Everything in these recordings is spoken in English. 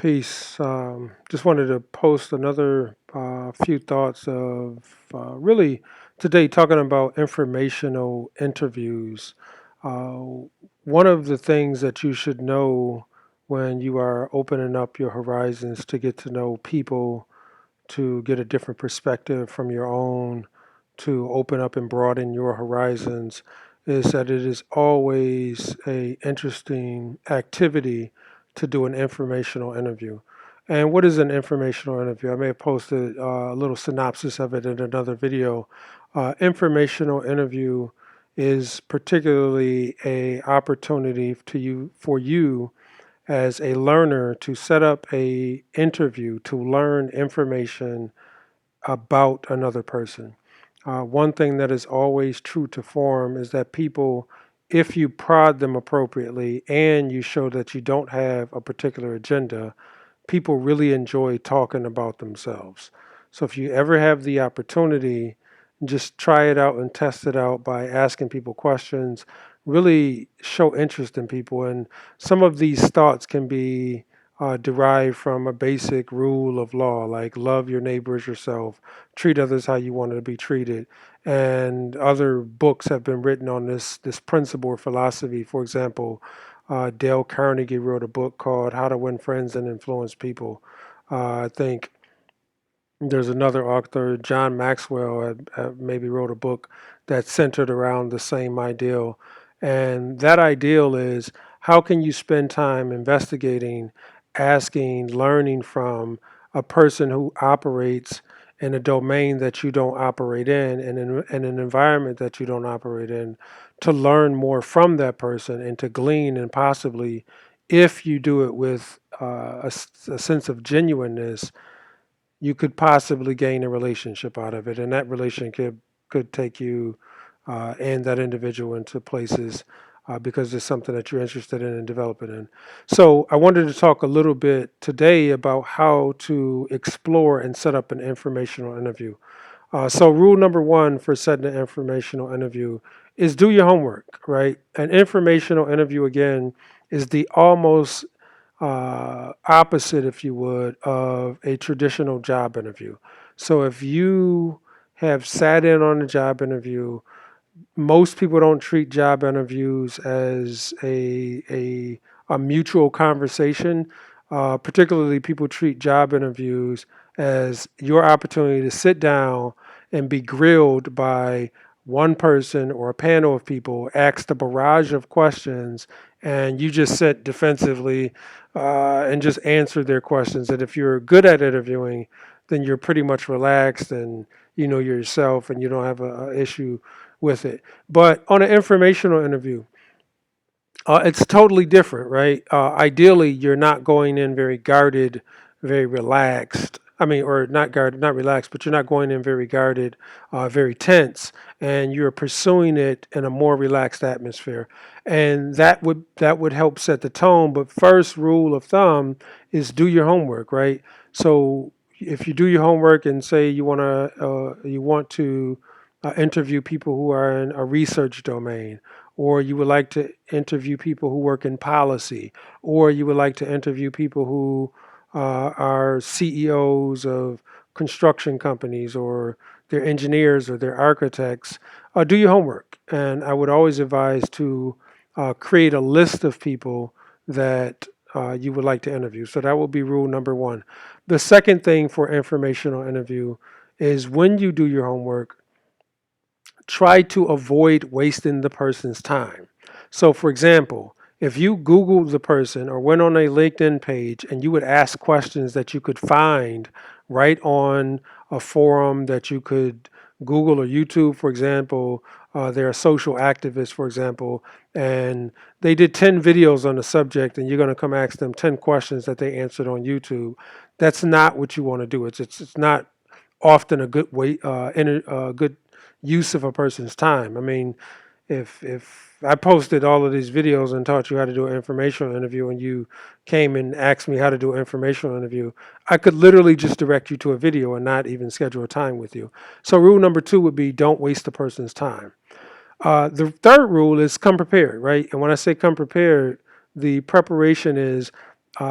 Peace. Just wanted to post another few thoughts of really today talking about informational interviews. Uh, One of the things that you should know when you are opening up your horizons to get to know people, to get a different perspective from your own, to open up and broaden your horizons, is that it is always a interesting activity to do an informational interview. And what is an informational interview? I may have posted a little synopsis of it in another video. Informational interview is particularly a opportunity for you as a learner to set up a interview to learn information about another person. One thing that is always true to form is that people, if you prod them appropriately and you show that you don't have a particular agenda, people really enjoy talking about themselves. So if you ever have the opportunity, just try it out and test it out by asking people questions. Really show interest in people. And some of these thoughts can be derived from a basic rule of law, like love your neighbor as yourself, treat others how you want to be treated. And other books have been written on this principle or philosophy. For example, Dale Carnegie wrote a book called How to Win Friends and Influence People. I think there's another author, John Maxwell, had maybe wrote a book that's centered around the same ideal. And that ideal is how can you spend time investigating, asking, learning from a person who operates in a domain that you don't operate in and in an environment that you don't operate in, to learn more from that person and to glean and possibly, if you do it with a sense of genuineness, you could possibly gain a relationship out of it, and that relationship could take you and that individual into places because it's something that you're interested in and developing in. So I wanted to talk a little bit today about how to explore and set up an informational interview. So rule number one for setting an informational interview is do your homework, right? An informational interview, again, is the almost opposite, if you would, of a traditional job interview. So if you have sat in on a job interview, most people don't treat job interviews as a mutual conversation. Particularly, people treat job interviews as your opportunity to sit down and be grilled by one person or a panel of people, asked a barrage of questions, and you just sit defensively and just answer their questions. And if you're good at interviewing, then you're pretty much relaxed and you know yourself and you don't have a issue with it. But on an informational interview, it's totally different, right? Ideally, you're not going in very guarded, very relaxed. I mean, or not guarded, not relaxed, but you're not going in very guarded, very tense, and you're pursuing it in a more relaxed atmosphere, and that would help set the tone. But first rule of thumb is do your homework, right? So if you do your homework and say you want to interview people who are in a research domain, or you would like to interview people who work in policy, or you would like to interview people who are CEOs of construction companies, or they're engineers or they're architects, do your homework. And I would always advise to create a list of people that you would like to interview. So that will be rule number one. The second thing for informational interview is when you do your homework, try to avoid wasting the person's time. So, for example, if you Googled the person or went on a LinkedIn page and you would ask questions that you could find right on a forum that you could Google or YouTube, for example, there are social activists, for example, and they did 10 videos on the subject, and you're going to come ask them 10 questions that they answered on YouTube. That's not what you want to do. It's not often a good way, good use of a person's time. I mean, if I posted all of these videos and taught you how to do an informational interview, and you came and asked me how to do an informational interview, I could literally just direct you to a video and not even schedule a time with you. So rule number two would be don't waste the person's time. The third rule is come prepared, right? And when I say come prepared, the preparation is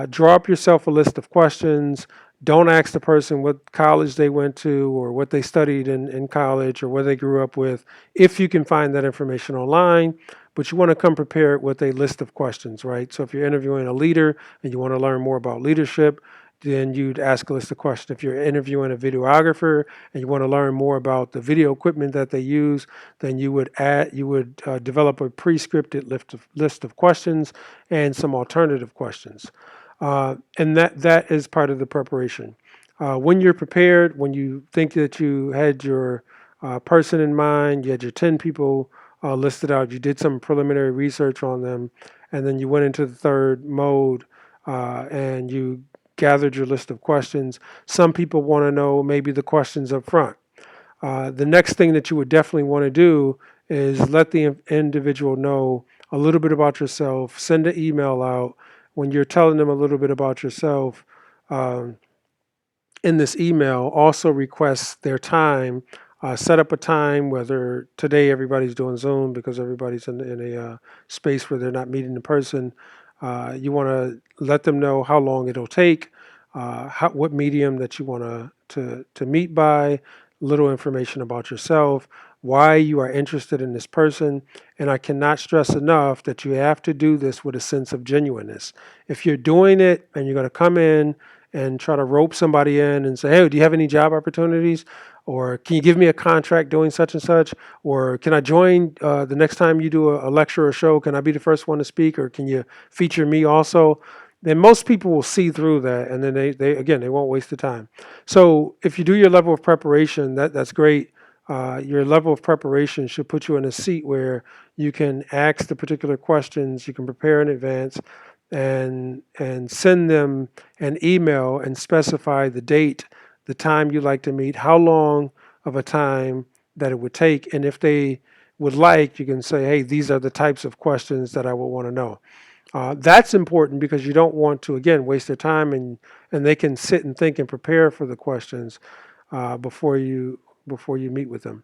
Draw up yourself a list of questions. Don't ask the person what college they went to or what they studied in college or where they grew up with, if you can find that information online. But you want to come prepared with a list of questions, right? So if you're interviewing a leader and you want to learn more about leadership, then you'd ask a list of questions. If you're interviewing a videographer and you want to learn more about the video equipment that they use, then you would develop a pre-scripted list of questions and some alternative questions. And that is part of the preparation. When you're prepared, when you think that you had your person in mind, you had your 10 people listed out, you did some preliminary research on them, and then you went into the third mode and you gathered your list of questions. Some people want to know maybe the questions up front. The next thing that you would definitely want to do is let the individual know a little bit about yourself. Send an email out when you're telling them a little bit about yourself. Um, in this email, also request their time. Set up a time, whether today everybody's doing Zoom because everybody's in a space where they're not meeting in person. You want to let them know how long it'll take, what medium that you want to meet by, little information about yourself, why you are interested in this person. And I cannot stress enough that you have to do this with a sense of genuineness. If you're doing it and you're going to come in and try to rope somebody in and say, hey, do you have any job opportunities? Or can you give me a contract doing such and such? Or can I join the next time you do a lecture or show? Can I be the first one to speak? Or can you feature me also? Then most people will see through that, and then they won't waste the time. So if you do your level of preparation, that's great. Your level of preparation should put you in a seat where you can ask the particular questions, you can prepare in advance, and send them an email and specify the date, the time you'd like to meet, how long of a time that it would take, and if they would like, you can say, hey, these are the types of questions that I would want to know. That's important because you don't want to, again, waste their time, and they can sit and think and prepare for the questions before you meet with them.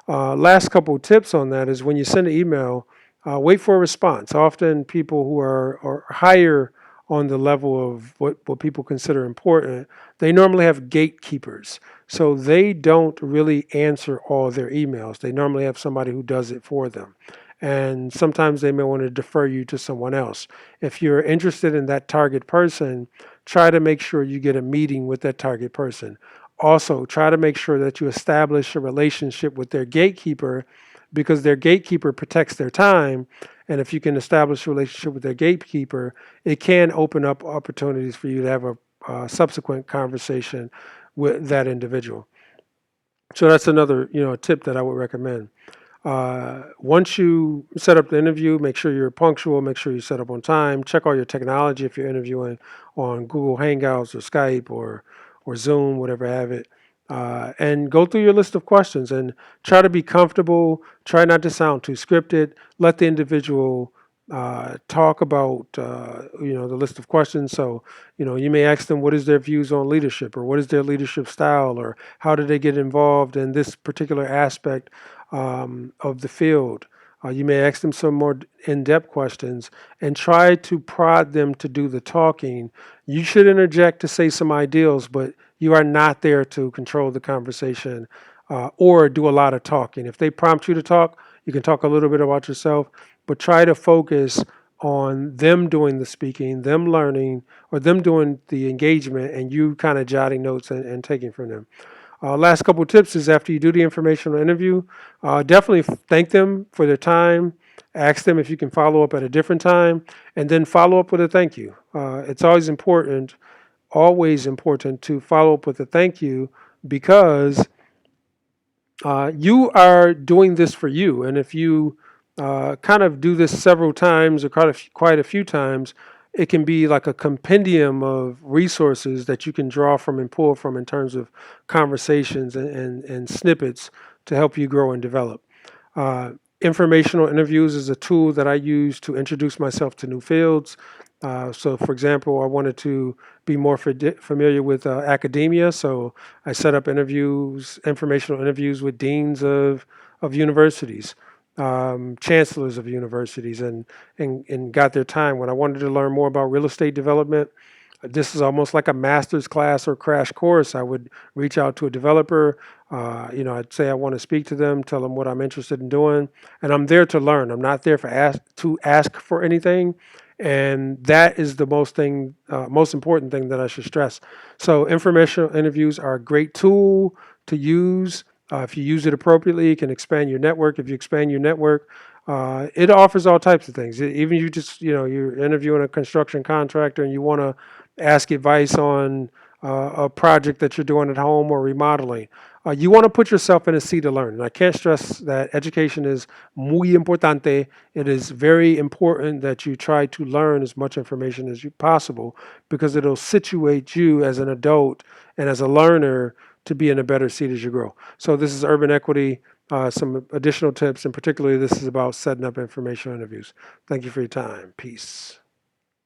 Last couple of tips on that is when you send an email, wait for a response. Often people who are higher on the level of what people consider important, they normally have gatekeepers. So they don't really answer all their emails. They normally have somebody who does it for them. And sometimes they may want to defer you to someone else. If you're interested in that target person, try to make sure you get a meeting with that target person. Also, try to make sure that you establish a relationship with their gatekeeper because their gatekeeper protects their time. And if you can establish a relationship with their gatekeeper, it can open up opportunities for you to have a subsequent conversation with that individual. So that's another, tip that I would recommend. Once you set up the interview, make sure you're punctual, make sure you set up on time, check all your technology if you're interviewing on Google Hangouts or Skype or Zoom, whatever have it. And go through your list of questions and try to be comfortable. Try not to sound too scripted. Let the individual talk about the list of questions. So you may ask them what is their views on leadership, or what is their leadership style, or how did they get involved in this particular aspect of the field. You may ask them some more in-depth questions and try to prod them to do the talking. You should interject to say some ideals, but you are not there to control the conversation or do a lot of talking. If they prompt you to talk, you can talk a little bit about yourself, but try to focus on them doing the speaking, them learning, or them doing the engagement, and you kind of jotting notes and taking from them. Last couple of tips is after you do the informational interview, definitely thank them for their time. Ask them if you can follow up at a different time, and then follow up with a thank you. It's always important to follow up with a thank you because you are doing this for you. And if you kind of do this several times or quite a few times, it can be like a compendium of resources that you can draw from and pull from in terms of conversations and snippets to help you grow and develop. Uh, Informational interviews is a tool that I use to introduce myself to new fields. So, for example, I wanted to be more familiar with academia, so I set up informational interviews with deans of universities. chancellors of universities and got their time. When I wanted to learn more about real estate development, this is almost like a master's class or crash course. I would reach out to a developer. I'd say I want to speak to them, tell them what I'm interested in doing, and I'm there to learn. I'm not there to ask for anything, and that is the most important thing that I should stress. So, informational interviews are a great tool to use. If you use it appropriately, it can expand your network. If you expand your network, it offers all types of things. Even you're interviewing a construction contractor and you want to ask advice on a project that you're doing at home or remodeling. You want to put yourself in a seat to learn. And I can't stress that education is muy importante. It is very important that you try to learn as much information as you possible because it'll situate you as an adult and as a learner to be in a better seat as you grow. So this is urban equity. Some additional tips, and particularly this is about setting up informational interviews. Thank you for your time. Peace.